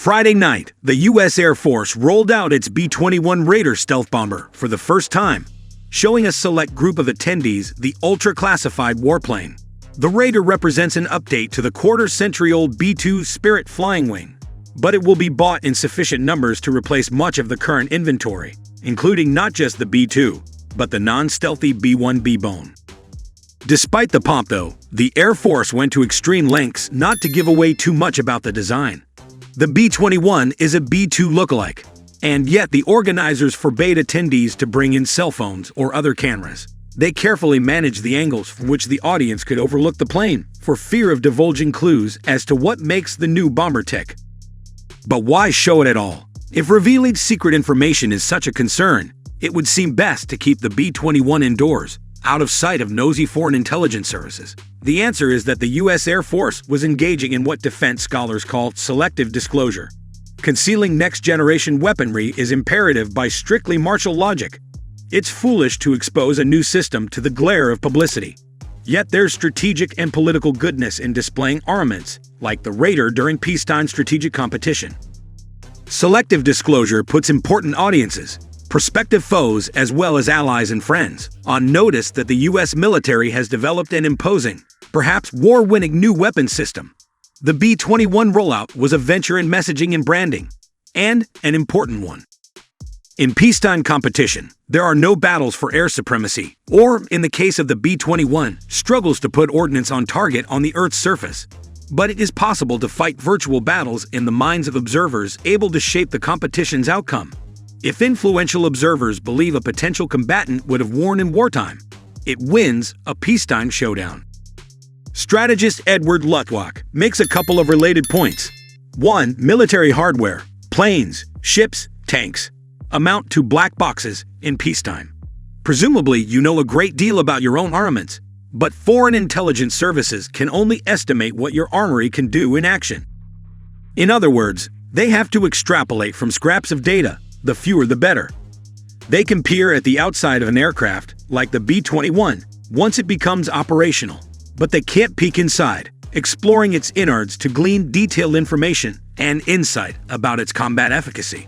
Friday night, the U.S. Air Force rolled out its B-21 Raider stealth bomber for the first time, showing a select group of attendees the ultra-classified warplane. The Raider represents an update to the quarter-century-old B-2 Spirit flying wing, but it will be bought in sufficient numbers to replace much of the current inventory, including not just the B-2, but the non-stealthy B-1B bone. Despite the pomp, though, the Air Force went to extreme lengths not to give away too much about the design. The B-21 is a B-2 lookalike, and yet the organizers forbade attendees to bring in cell phones or other cameras. They carefully managed the angles from which the audience could overlook the plane, for fear of divulging clues as to what makes the new bomber tick. But why show it at all? If revealing secret information is such a concern, it would seem best to keep the B-21 indoors, out of sight of nosy foreign intelligence services. The answer is that the U.S. Air Force was engaging in what defense scholars call selective disclosure. Concealing next-generation weaponry is imperative by strictly martial logic. It's foolish to expose a new system to the glare of publicity. Yet there's strategic and political goodness in displaying armaments, like the Raider during peacetime strategic competition. Selective disclosure puts important audiences, prospective foes as well as allies and friends, on notice that the U.S. military has developed an imposing, perhaps war-winning new weapon system. The B-21 rollout was a venture in messaging and branding, and an important one. In peacetime competition, there are no battles for air supremacy, or, in the case of the B-21, struggles to put ordnance on target on the Earth's surface. But it is possible to fight virtual battles in the minds of observers able to shape the competition's outcome. If influential observers believe a potential combatant would have won in wartime, it wins a peacetime showdown. Strategist Edward Luttwak makes a couple of related points. 1. Military hardware, planes, ships, tanks, amount to black boxes in peacetime. Presumably, you know a great deal about your own armaments, but foreign intelligence services can only estimate what your armory can do in action. In other words, they have to extrapolate from scraps of data. The fewer the better. They can peer at the outside of an aircraft, like the B-21, once it becomes operational, but they can't peek inside, exploring its innards to glean detailed information and insight about its combat efficacy.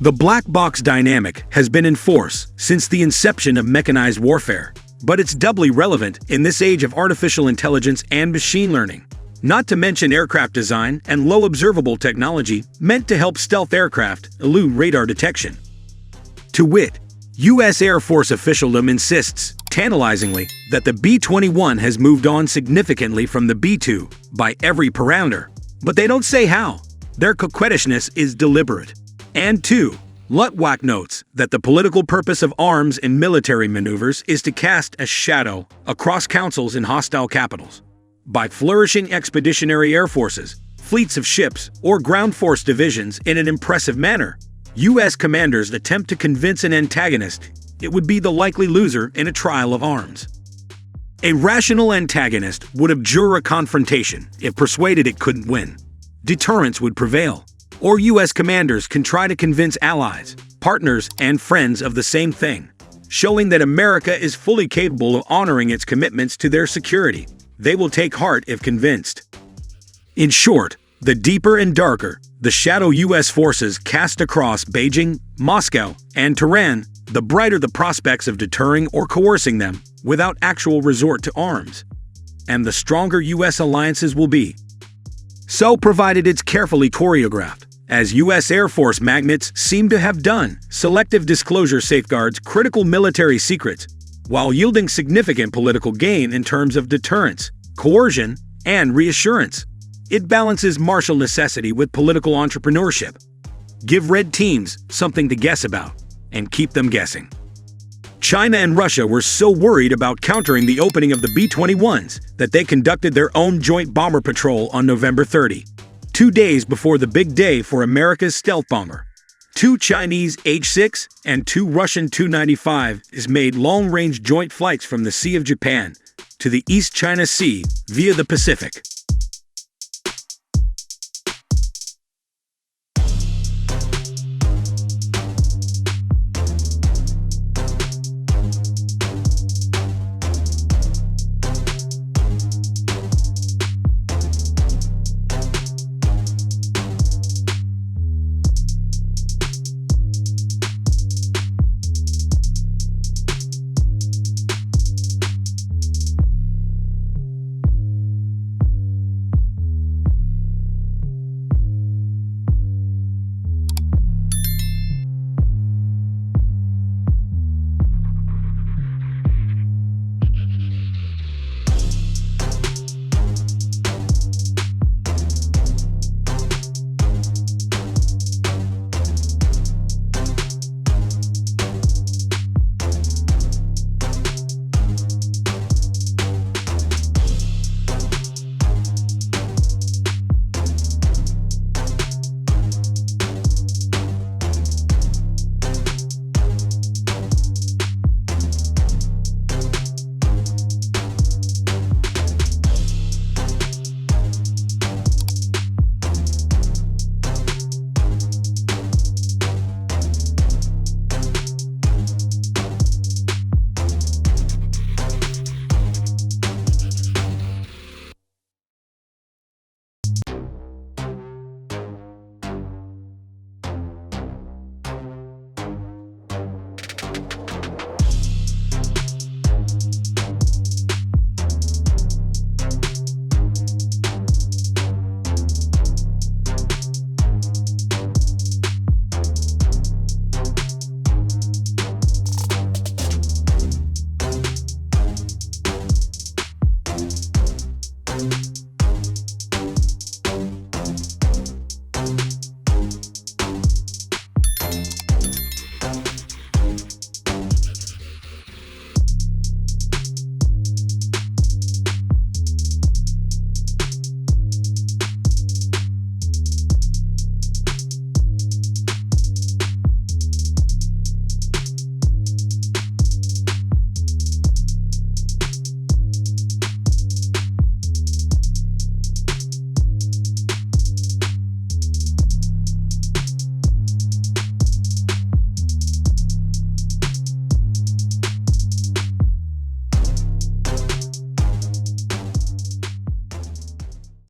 The black box dynamic has been in force since the inception of mechanized warfare, but it's doubly relevant in this age of artificial intelligence and machine learning. Not to mention aircraft design and low observable technology meant to help stealth aircraft elude radar detection. To wit, U.S. Air Force officialdom insists, tantalizingly, that the B-21 has moved on significantly from the B-2 by every parameter, but they don't say how. Their coquettishness is deliberate. And 2. Luttwak notes that the political purpose of arms in military maneuvers is to cast a shadow across councils in hostile capitals. By flourishing expeditionary air forces, fleets of ships, or ground force divisions in an impressive manner, U.S. commanders attempt to convince an antagonist it would be the likely loser in a trial of arms. A rational antagonist would abjure a confrontation if persuaded it couldn't win. Deterrence would prevail, or U.S. commanders can try to convince allies, partners, and friends of the same thing, showing that America is fully capable of honoring its commitments to their security. They will take heart if convinced. In short, the deeper and darker the shadow U.S. forces cast across Beijing, Moscow, and Tehran, the brighter the prospects of deterring or coercing them without actual resort to arms. And the stronger U.S. alliances will be. So, provided it's carefully choreographed, as U.S. Air Force magnates seem to have done, selective disclosure safeguards critical military secrets, while yielding significant political gain in terms of deterrence, coercion, and reassurance. It balances martial necessity with political entrepreneurship. Give red teams something to guess about, and keep them guessing. China and Russia were so worried about countering the opening of the B-21s that they conducted their own joint bomber patrol on November 30, 2 days before the big day for America's stealth bomber. 2 Chinese H-6 and 2 Russian Tu-95s made long-range joint flights from the Sea of Japan to the East China Sea via the Pacific.